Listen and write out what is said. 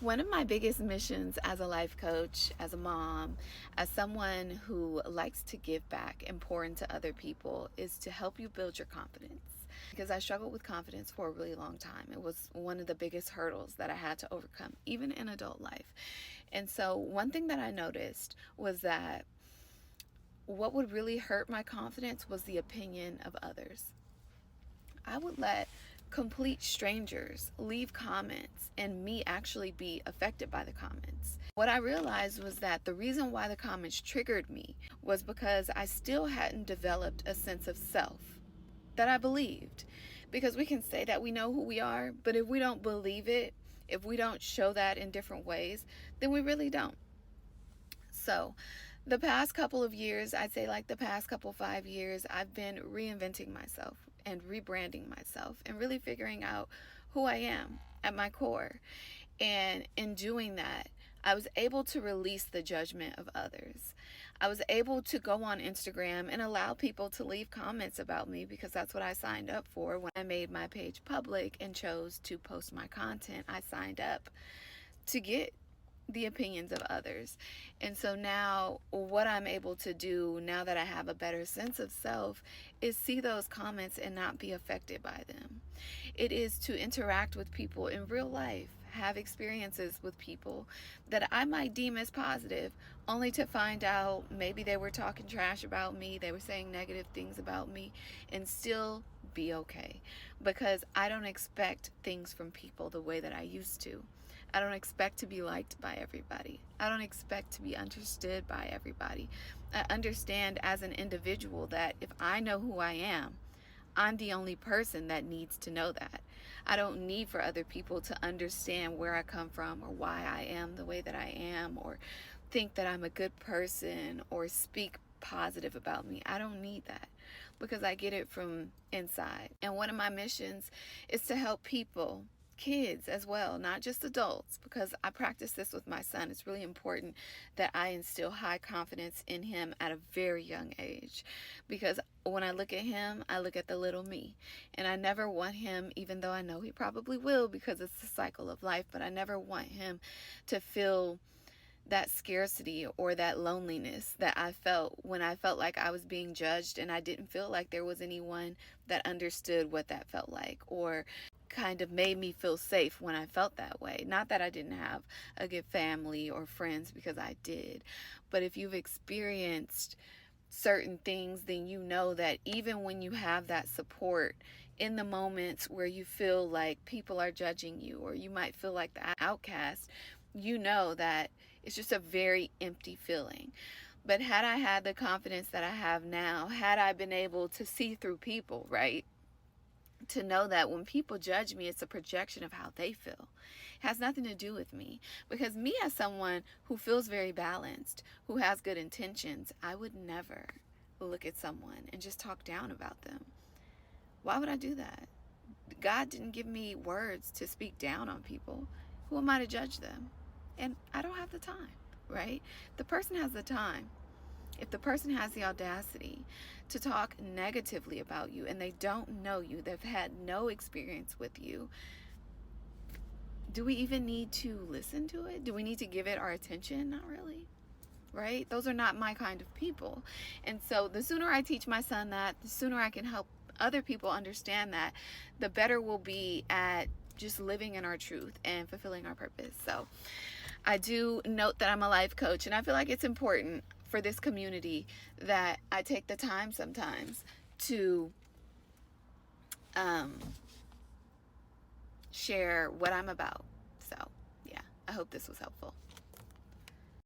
One of my biggest missions as a life coach, as a mom, as someone who likes to give back and pour into other people is to help you build your confidence. Because I struggled with confidence for a really long time. It was one of the biggest hurdles that I had to overcome, even in adult life. And so, one thing that I noticed was that what would really hurt my confidence was the opinion of others. I would let complete strangers leave comments and me actually be affected by the comments. What I realized was that the reason why the comments triggered me was because I still hadn't developed a sense of self that I believed. Because we can say that we know who we are, but if we don't believe it, if we don't show that in different ways, then we really don't. So, the past couple of years, I'd say like the past couple 5 years, I've been reinventing myself and rebranding myself and really figuring out who I am at my core. And in doing that, I was able to release the judgment of others. I was able to go on Instagram and allow people to leave comments about me because that's what I signed up for when I made my page public and chose to post my content. I signed up to get the opinions of others. And so now, what I'm able to do now that I have a better sense of self is see those comments and not be affected by them. It is to interact with people in real life, have experiences with people that I might deem as positive, only to find out maybe they were talking trash about me, they were saying negative things about me, and still be okay. Because I don't expect things from people the way that I used to. I don't expect to be liked by everybody. I don't expect to be understood by everybody. I understand as an individual that if I know who I am, I'm the only person that needs to know that. I don't need for other people to understand where I come from or why I am the way that I am or think that I'm a good person or speak positive about me. I don't need that because I get it from inside. And one of my missions is to help people, kids as well, not just adults, because I practice this with my son. It's really important that I instill high confidence in him at a very young age, because when I look at him, I look at the little me, and I never want him, even though I know he probably will because it's the cycle of life, but I never want him to feel that scarcity or that loneliness that I felt when I felt like I was being judged and I didn't feel like there was anyone that understood what that felt like or kind of made me feel safe when I felt that way. Not that I didn't have a good family or friends, because I did. But if you've experienced certain things, then you know that even when you have that support in the moments where you feel like people are judging you or you might feel like the outcast, you know that it's just a very empty feeling. But had I had the confidence that I have now, had I been able to see through people, right? To know that when people judge me, it's a projection of how they feel. It has nothing to do with me. Because me, as someone who feels very balanced, who has good intentions, I would never look at someone and just talk down about them. Why would I do that? God didn't give me words to speak down on people. Who am I to judge them? And I don't have the time, right? The person has the time. If the person has the audacity to talk negatively about you and they don't know you, they've had no experience with you, do we even need to listen to it? Do we need to give it our attention? Not really, right? Those are not my kind of people. And so the sooner I teach my son that, the sooner I can help other people understand that, the better we'll be at just living in our truth and fulfilling our purpose. So I do note that I'm a life coach, and I feel like it's important for this community that I take the time sometimes to share what I'm about. So, yeah, I hope this was helpful.